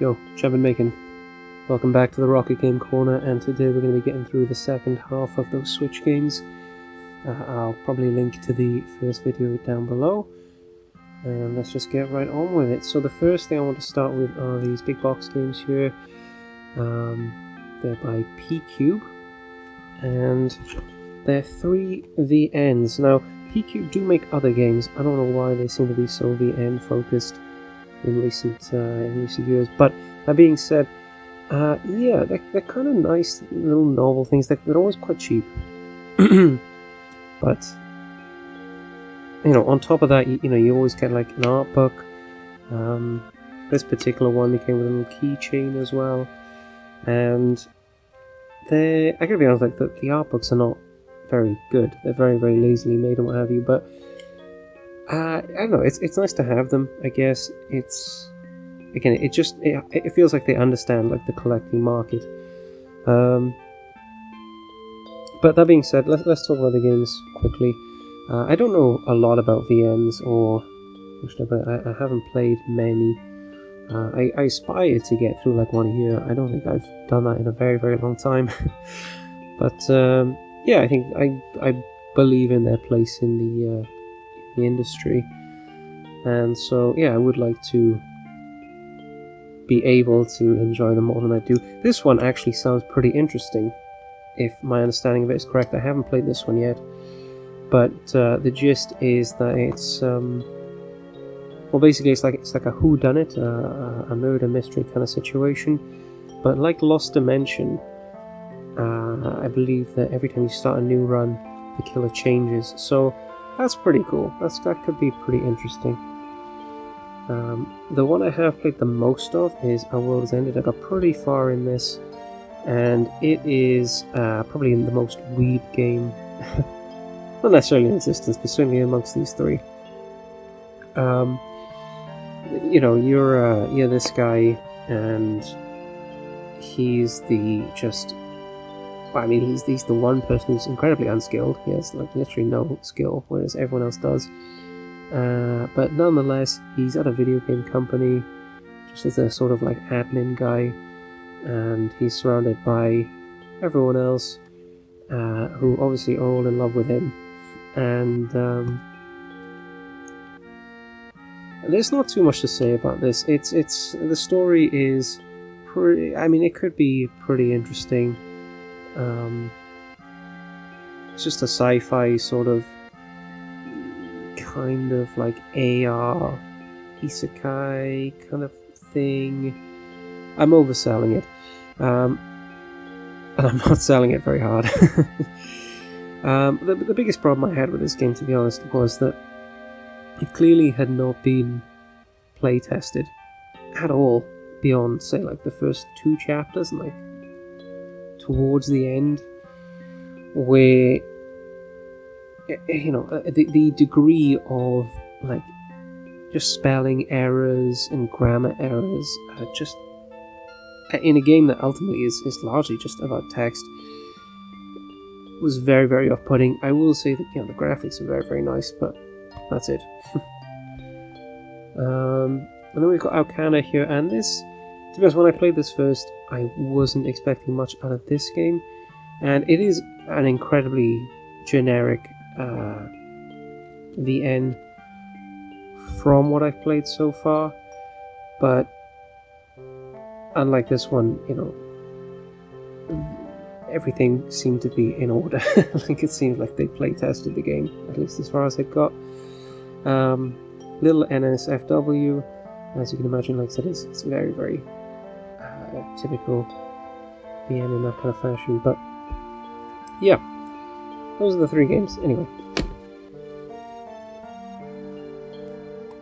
Yo, Chevin Macon. Welcome back to the Rocket Game Corner, and today we're going to be getting through the second half of those Switch games. I'll probably link to the first video down below, and let's just get right on with it. So the first thing I want to start with are these big box games here. They're by P.II, and they're 3 VNs. Now, P.II do make other games. I don't know why they seem to be so VN focused in recent years, but that being said, yeah, they're kind of nice little novel things. They're always quite cheap, but on top of that, you always get like an art book. This particular one, they came with a little keychain as well, and I gotta be honest, like the art books are not very good. They're very, very lazily made and what have you, but I don't know, it's nice to have them, I guess. It's, again, it feels like they understand like the collecting market. But that being said, let's talk about the games quickly. I don't know a lot about VNs, or I haven't played many. I aspire to get through like one a year. I don't think I've done that in a very, very long time. But yeah, I think I believe in their place in the industry, and so yeah, I would like to be able to enjoy them more than I do. This one actually sounds pretty interesting, if my understanding of it is correct. I haven't played this one yet, but the gist is that it's well, basically it's like a whodunit, a murder mystery kind of situation, but like Lost Dimension, I believe that every time you start a new run, the killer changes. So that's pretty cool. That could be pretty interesting. The one I have played the most of is A World Has Ended. I got pretty far in this, and it is probably the most weeb game, not necessarily in existence, but certainly amongst these three. You're this guy, and he's he's the one person who's incredibly unskilled. He has like literally no skill, whereas everyone else does. But nonetheless, he's at a video game company, just as a sort of like admin guy, and he's surrounded by everyone else, who obviously are all in love with him. And there's not too much to say about this. The story is pretty. I mean, it could be pretty interesting. It's just a sci-fi sort of kind of like AR isekai kind of thing. I'm overselling it, and I'm not selling it very hard. The biggest problem I had with this game, to be honest, was that it clearly had not been play tested at all beyond, say, like the first 2 chapters, and like towards the end, where the degree of like just spelling errors and grammar errors, just in a game that ultimately is largely just about text, was very, very off-putting. I will say that the graphics are very, very nice, but that's it. And then we've got Alcana here, and this, to be honest, when I played this first, I wasn't expecting much out of this game, and it is an incredibly generic VN from what I've played so far, but unlike this one, everything seemed to be in order. Like, it seemed like they play tested the game, at least as far as it got. Little NSFW, as you can imagine, like I said, it's very, very typical VN in that kind of fashion, but yeah, those are the 3 games. Anyway,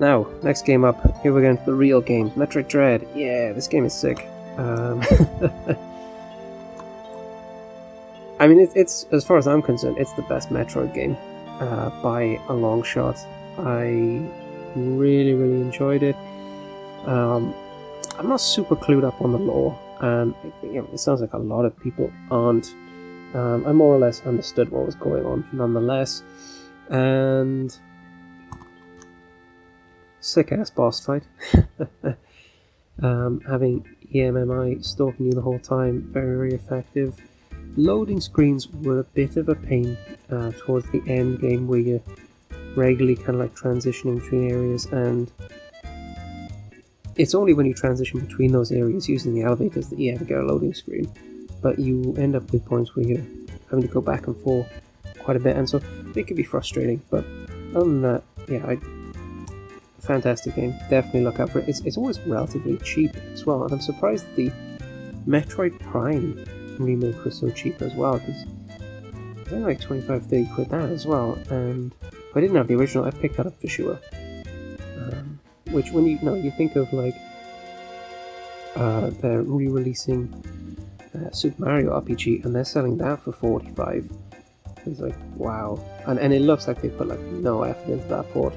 now, next game up, here we're going to the real game, Metroid Dread. Yeah, this game is sick. I mean, it's, as far as I'm concerned, it's the best Metroid game by a long shot. I really, really enjoyed it. I'm not super clued up on the lore, and it sounds like a lot of people aren't. I more or less understood what was going on nonetheless, and sick ass boss fight. Having EMMI stalking you the whole time, very, very effective. Loading screens were a bit of a pain towards the end game, where you're regularly kind of like transitioning between areas, and it's only when you transition between those areas using the elevators that you ever get a loading screen. But you end up with points where you're having to go back and forth quite a bit, and so it can be frustrating. But other than that, yeah, fantastic game. Definitely look out for it. It's always relatively cheap as well, and I'm surprised that the Metroid Prime remake was so cheap as well, because it's only like 25-30 quid that as well. And if I didn't have the original, I'd pick that up for sure. Which, when you think of like they're re-releasing Super Mario RPG and they're selling that for 45, it's like, wow. And it looks like they put like no effort into that port.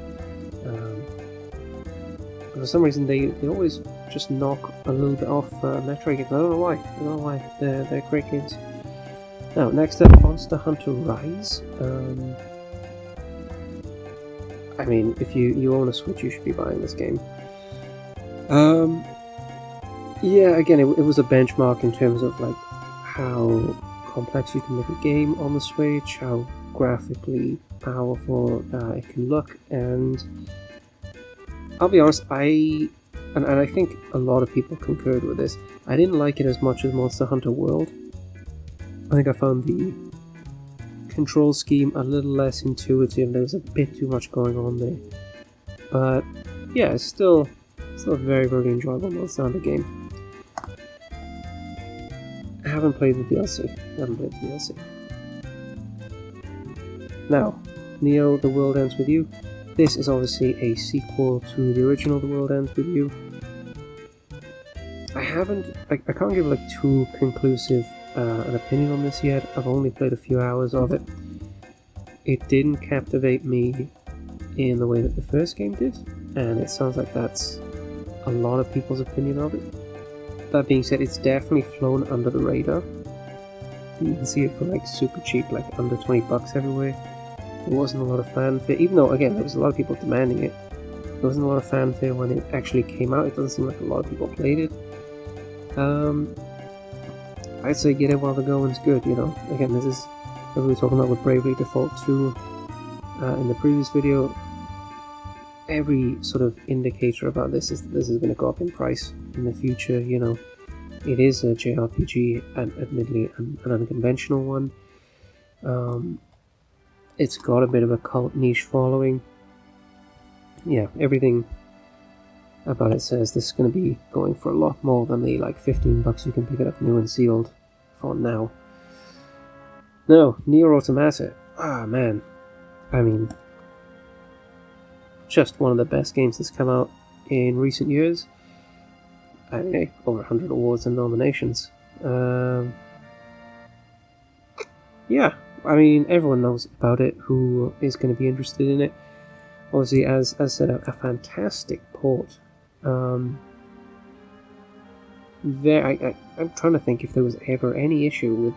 For some reason they always just knock a little bit off Metroid games. I don't know why. They're great games. Now, next up, Monster Hunter Rise. I mean, if you own a Switch, you should be buying this game. Yeah, again, it was a benchmark in terms of like how complex you can make a game on the Switch, how graphically powerful it can look, and I'll be honest, and I think a lot of people concurred with this. I didn't like it as much as Monster Hunter World. I think I found the control scheme a little less intuitive. There was a bit too much going on there. But yeah, it's still a very, very enjoyable Monster Hunter game. I haven't played the DLC. Now, Neo, The World Ends With You. This is obviously a sequel to the original The World Ends With You. I can't give like too conclusive an opinion on this yet. I've only played a few hours of it. It didn't captivate me in the way that the first game did, and it sounds like that's a lot of people's opinion of it. That being said, it's definitely flown under the radar. You can see it for like super cheap, like under 20 bucks everywhere. There wasn't a lot of fanfare, even though again there was a lot of people demanding it. There wasn't a lot of fanfare when it actually came out. It doesn't seem like a lot of people played it. I'd say get it while the going's good, you know. Again, this is what we were talking about with Bravely Default 2 in the previous video. Every sort of indicator about this is that this is going to go up in price in the future, you know. It is a JRPG, and admittedly an unconventional one. It's got a bit of a cult niche following. Yeah, everything about it says this is going to be going for a lot more than the like 15 bucks you can pick it up new and sealed for now. No, Nier Automata. Ah, man. I mean, just one of the best games that's come out in recent years. I mean, over 100 awards and nominations. Yeah, I mean, everyone knows about it who is going to be interested in it. Obviously, as said, a fantastic port. I'm trying to think if there was ever any issue with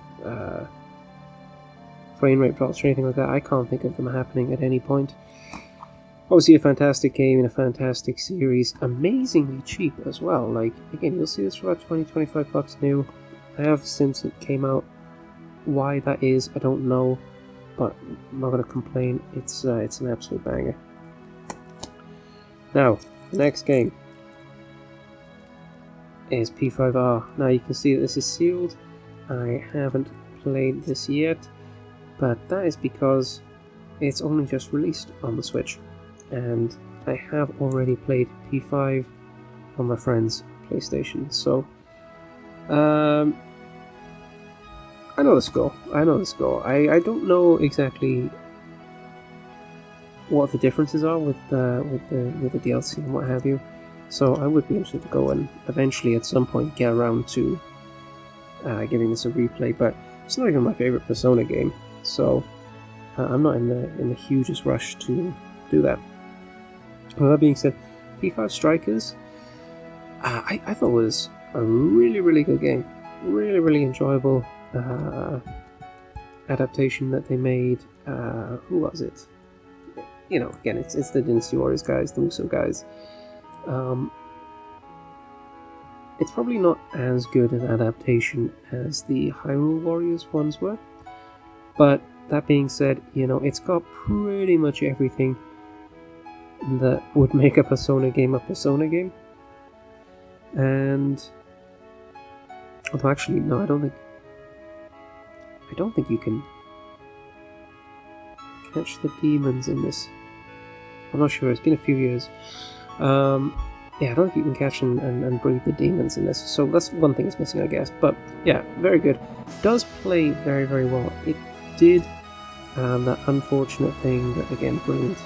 frame rate drops or anything like that. I can't think of them happening at any point. Obviously a fantastic game in a fantastic series, amazingly cheap as well. Like, again, you'll see this for about 20-25 bucks new. I have since it came out. Why that is, I don't know, but I'm not going to complain. It's an absolute banger. Now, the next game is P5R. Now you can see that this is sealed. I haven't played this yet, but that is because it's only just released on the Switch, and I have already played P5 on my friend's PlayStation, so I know the score. I don't know exactly what the differences are with the DLC and what have you, so I would be interested to go and eventually at some point get around to giving this a replay. But it's not even my favorite Persona game, so I'm not in the hugest rush to do that. Well, that being said, P5 Strikers, I thought was a really, really good game. Really, really enjoyable adaptation that they made. Who was it? You know, again, it's the Dynasty Warriors guys, the Muso guys. It's probably not as good an adaptation as the Hyrule Warriors ones were, but that being said, it's got pretty much everything that would make a Persona game a Persona game. And although actually, no, I don't think you can catch the demons in this. I'm not sure, it's been a few years. Yeah, I don't think you can catch and breed the demons in this, so that's one thing that's missing, I guess. But yeah, very good. Does play very, very well. It did that unfortunate thing that, again, Brilliant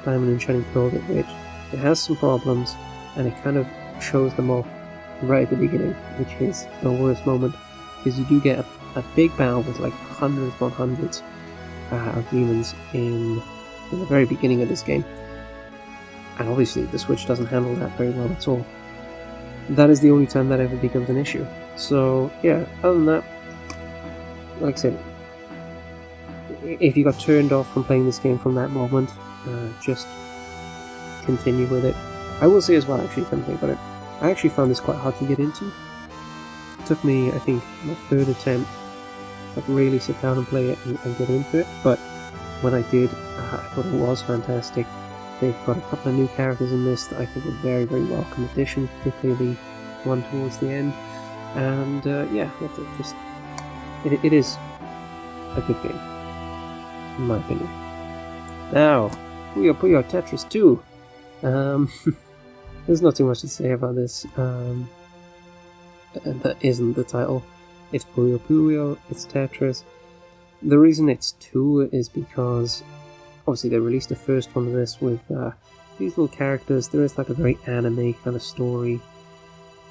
Diamond and Shining Pearl did, which it has some problems, and it kind of shows them off right at the beginning, which is the worst moment, because you do get a big battle with like hundreds upon hundreds of demons in the very beginning of this game. And obviously the Switch doesn't handle that very well at all. That is the only time that ever becomes an issue. So yeah, other than that, like I said, if you got turned off from playing this game from that moment, just continue with it. I will say as well, actually, come think about it, I actually found this quite hard to get into. It took me, I think, my third attempt to really sit down and play it and get into it, but when I did, I thought it was fantastic. They've got a couple of new characters in this that I think are very, very welcome additions, particularly the one towards the end. And yeah, it is a good game, in my opinion. Now, Puyo Tetris 2. There's not too much to say about this. That isn't the title. It's Puyo, it's Tetris. The reason it's 2 is because obviously they released the first one of this with these little characters. There is like a very anime kind of story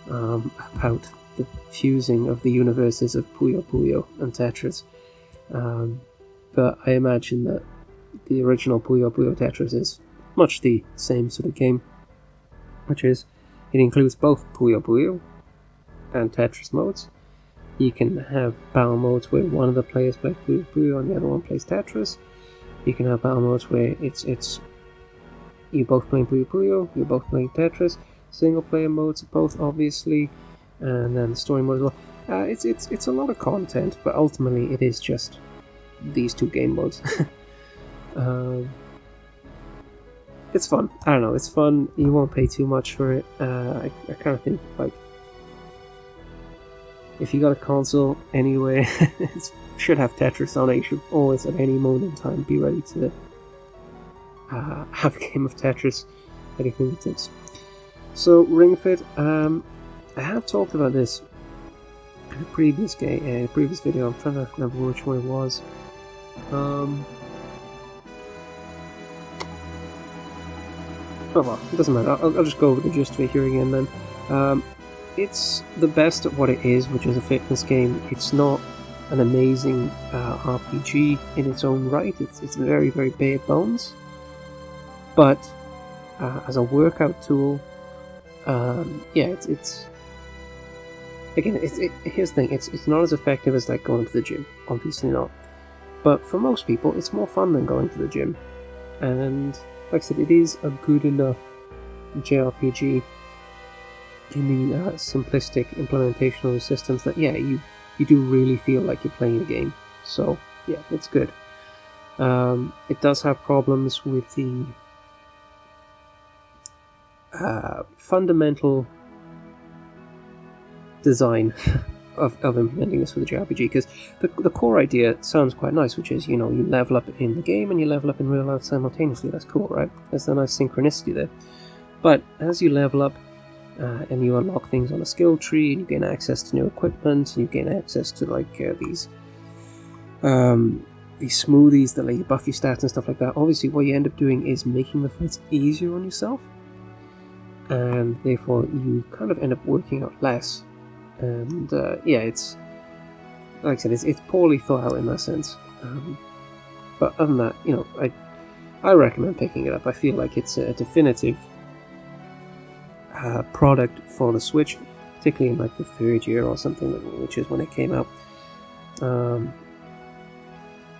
about the fusing of the universes of Puyo and Tetris. But I imagine that the original Puyo Tetris is much the same sort of game, which is, it includes both Puyo and Tetris modes. You can have battle modes where one of the players plays Puyo and the other one plays Tetris. You can have battle modes where it's you both playing Puyo, you're both playing Tetris. Single player modes both, obviously, and then the story mode as well. It's a lot of content, but ultimately it is just these two game modes. It's fun. I don't know, it's fun. You won't pay too much for it. I kind of think, like, if you got a console anyway, it should have Tetris on it. You should always, at any moment in time, be ready to have a game of Tetris at your fingertips. So, Ring Fit, I have talked about this in a previous video. I'm trying to remember which one it was. Oh well, it doesn't matter. I'll just go over the gist of it here again then. It's the best at what it is, which is a fitness game. It's not an amazing RPG in its own right. It's very, very bare bones. But as a workout tool, yeah, it's again, here's the thing. It's not as effective as like going to the gym. Obviously not. But for most people, it's more fun than going to the gym. And like I said, it is a good enough JRPG in the simplistic implementation of the systems that, yeah, you do really feel like you're playing a game. So yeah, it's good. It does have problems with the fundamental design of implementing this for the JRPG, because the core idea sounds quite nice, which is, you level up in the game and you level up in real life simultaneously. That's cool, right? There's a nice synchronicity there. But as you level up and you unlock things on a skill tree, and you gain access to new equipment, and you gain access to like these smoothies that let you buff your stats and stuff like that, obviously what you end up doing is making the fights easier on yourself, and therefore you kind of end up working out less. And yeah, it's like I said, it's poorly thought out in that sense. But other than that, I recommend picking it up. I feel like it's a definitive product for the Switch, particularly in like the third year or something, which is when it came out.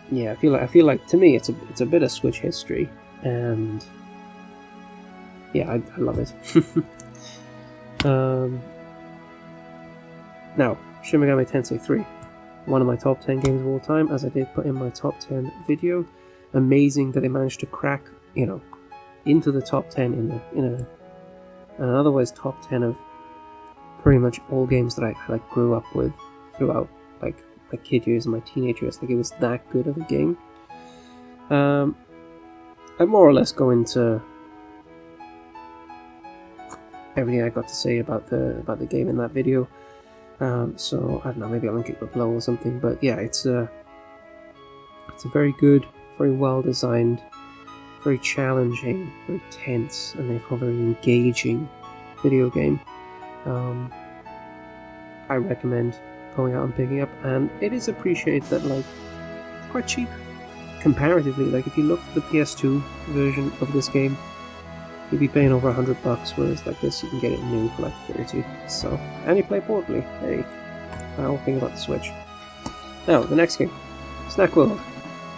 Yeah, I feel like to me it's a bit of Switch history, and yeah, I love it. Now, Shin Megami Tensei 3, one of my top 10 games of all time, as I did put in my top 10 video. Amazing that they managed to crack, into the top 10 in an otherwise top 10 of pretty much all games that I grew up with throughout my kid years and my teenage years. It was that good of a game. I more or less go into everything I got to say about the game in that video. So I don't know, maybe I'll link it below or something. But yeah, it's a very good, very well designed, very challenging, very tense, and therefore very engaging video game. I recommend going out and picking up, and it is appreciated that it's quite cheap comparatively. If you look at the PS2 version of this game, you'd be paying over $100, whereas this you can get it new for 30. So, and you play portably. Hey, I don't think about the Switch. Now, the next game, Snack World,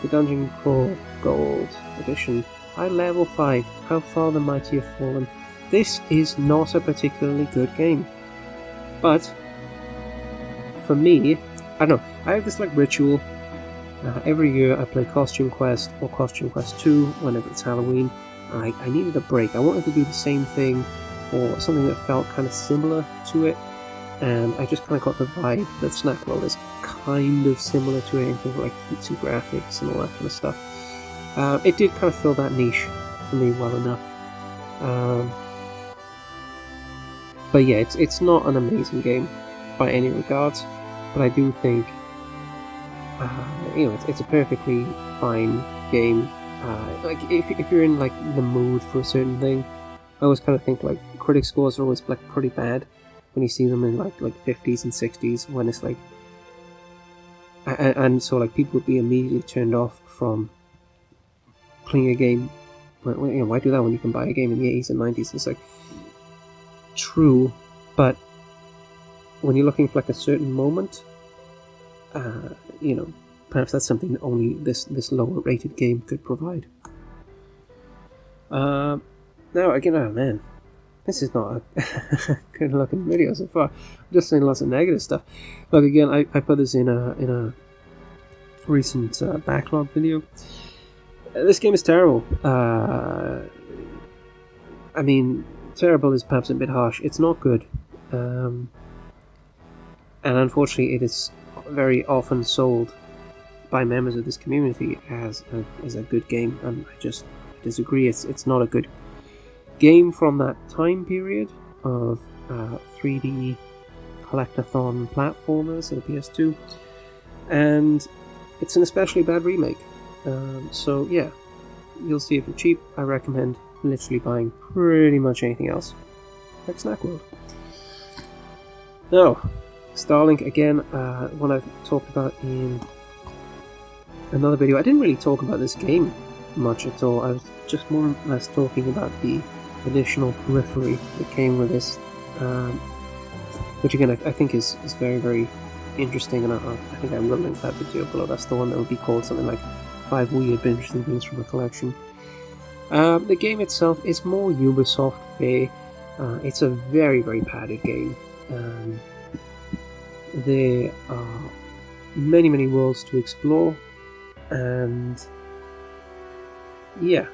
the Dungeon Crawl Gold Edition. High level 5. How far the mighty have fallen. This is not a particularly good game, but for me, I don't know. I have this ritual. Every year I play Costume Quest or Costume Quest 2 whenever it's Halloween. I needed a break. I wanted to do the same thing or something that felt kind of similar to it, and I just kind of got the vibe that Snack World is kind of similar to it in terms of cutesy graphics and all that kind of stuff. It did kind of fill that niche for me well enough. But yeah, it's not an amazing game by any regards, but I do think it's a perfectly fine game. If you're in the mood for a certain thing, I always kind of think critic scores are always pretty bad when you see them in like 50s and 60s, when it's and so people would be immediately turned off from playing a game. Why do that when you can buy a game in the 80s and 90s? It's true, but when you're looking for a certain moment, perhaps that's something that only this lower rated game could provide. Now again, oh man, this is not a good looking video so far. I'm just saying lots of negative stuff. Look, again, I put this in a recent backlog video. This game is terrible. I mean, terrible is perhaps a bit harsh. It's not good. And unfortunately it is very often sold by members of this community as a good game, and I just disagree. It's not a good game from that time period of 3D collectathon platformers at the PS2, and it's an especially bad remake. So yeah, you'll see if you're cheap. I recommend literally buying pretty much anything else, like Snack World. Now, Starlink, again, one I've talked about in another video. I didn't really talk about this game much at all. I was just more or less talking about the additional periphery that came with this, which again I think is very, very interesting, and I think I will link that video below. That's the one that would be called something like 5 Weird but Interesting Things from a Collection. The game itself is more Ubisoft fare. It's a very, very padded game. There are many, many worlds to explore, and yeah,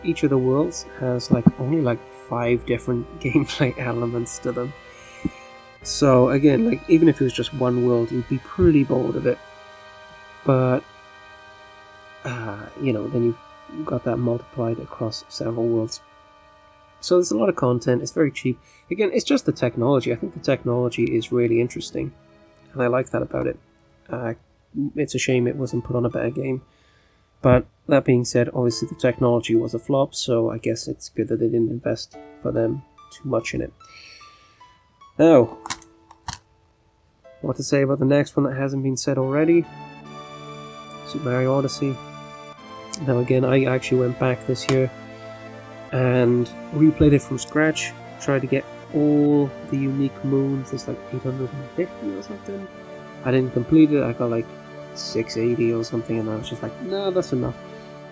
each of the worlds has only 5 different gameplay elements to them. So again, even if it was just one world, you'd be pretty bored of it. But then you've got that multiplied across several worlds. So there's a lot of content. It's very cheap. Again, it's just the technology. I think the technology is really interesting, and I like that about it. It's a shame it wasn't put on a better game. But that being said, obviously the technology was a flop, so I guess it's good that they didn't invest for them too much in it. Now, what to say about the next one that hasn't been said already? Super Mario Odyssey. Now again, I actually went back this year and replayed it from scratch, tried to get all the unique moons. There's 850 or something. I didn't complete it. I got 680 or something, and I was just no, that's enough.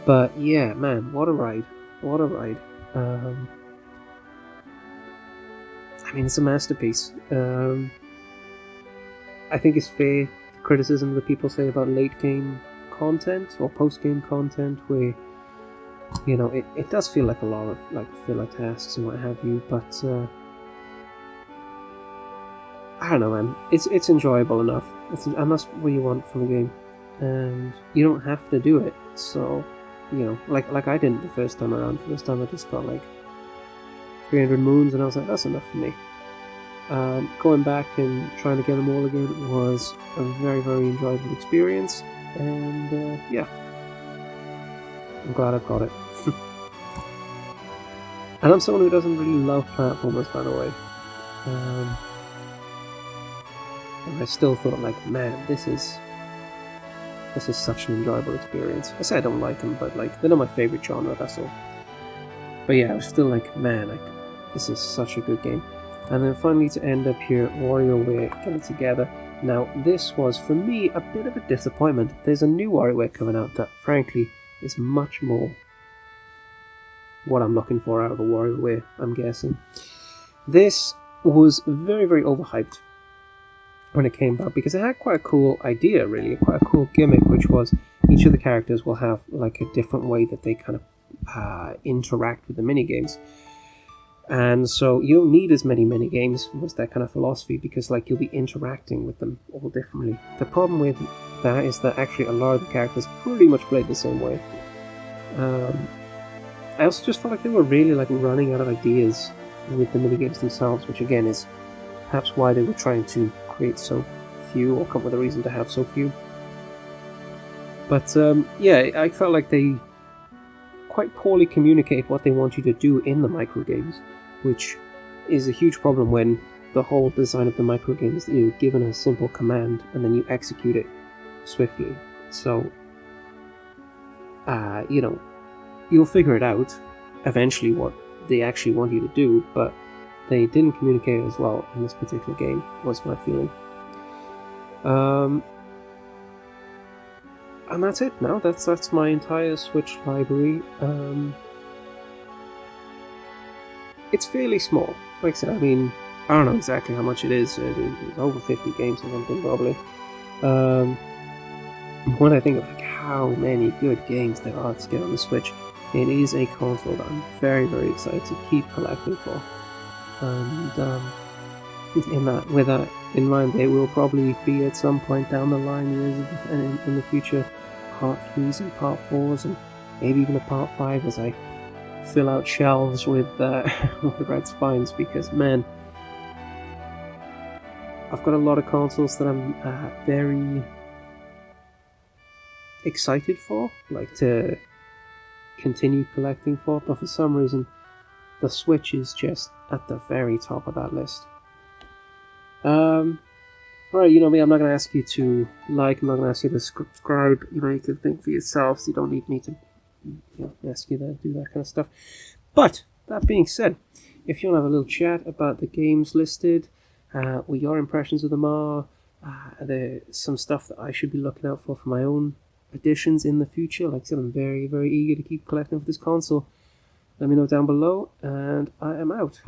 But yeah, man, what a ride. What a ride. I mean, it's a masterpiece. I think it's fair criticism that people say about late game content or post game content, where it does feel like a lot of like filler tasks and what have you, but I don't know, man. It's enjoyable enough, and that's what you want from a game, and you don't have to do it. So, like I didn't the first time around. The first time I just got like 300 moons, and I was like, that's enough for me. Going back and trying to get them all again was a very, very enjoyable experience, and yeah, I'm glad I've got it. And I'm someone who doesn't really love platformers, by the way. And I still thought, like, man, this is such an enjoyable experience. I say I don't like them, but like they're not my favorite genre, that's all. But yeah, I was still like, man, like this is such a good game. And then finally to end up here, WarioWare getting together. Now this was for me a bit of a disappointment. There's a new WarioWare coming out that frankly is much more what I'm looking for out of a WarioWare, I'm guessing. This was very, very overhyped when it came out, because it had quite a cool idea, really, quite a cool gimmick, which was each of the characters will have like a different way that they kind of interact with the minigames. And so you don't need as many minigames, was their kind of philosophy, because like you'll be interacting with them all differently. The problem with that is that actually a lot of the characters pretty much played the same way. I also just felt like they were really like running out of ideas with the minigames themselves, which again is perhaps why they were trying to create so few, or come up with a reason to have so few. But yeah, I felt like they quite poorly communicate what they want you to do in the microgames, which is a huge problem when the whole design of the microgame is that you're given a simple command and then you execute it swiftly. So, you'll figure it out eventually what they actually want you to do, but they didn't communicate as well in this particular game, was my feeling. And that's it now. That's my entire Switch library. It's fairly small. Like I said, I mean, I don't know exactly how much it is. It's over 50 games or something, probably. When I think of like how many good games there are to get on the Switch, it is a console that I'm very, very excited to keep collecting for. And with that in mind, there will probably be at some point down the line, years in the future, Part 3s and Part 4s, and maybe even a Part 5 as I fill out shelves with red spines, because man, I've got a lot of consoles that I'm very excited for, like to continue collecting for, but for some reason the Switch is just at the very top of that list. Alright, you know me, I'm not going to ask you to like, I'm not going to ask you to subscribe, you can think for yourselves, you don't need me to ask you to do that kind of stuff. But, that being said, if you want to have a little chat about the games listed, what your impressions of them are, there's some stuff that I should be looking out for my own additions in the future. Like I said, I'm very, very eager to keep collecting for this console. Let me know down below, and I am out.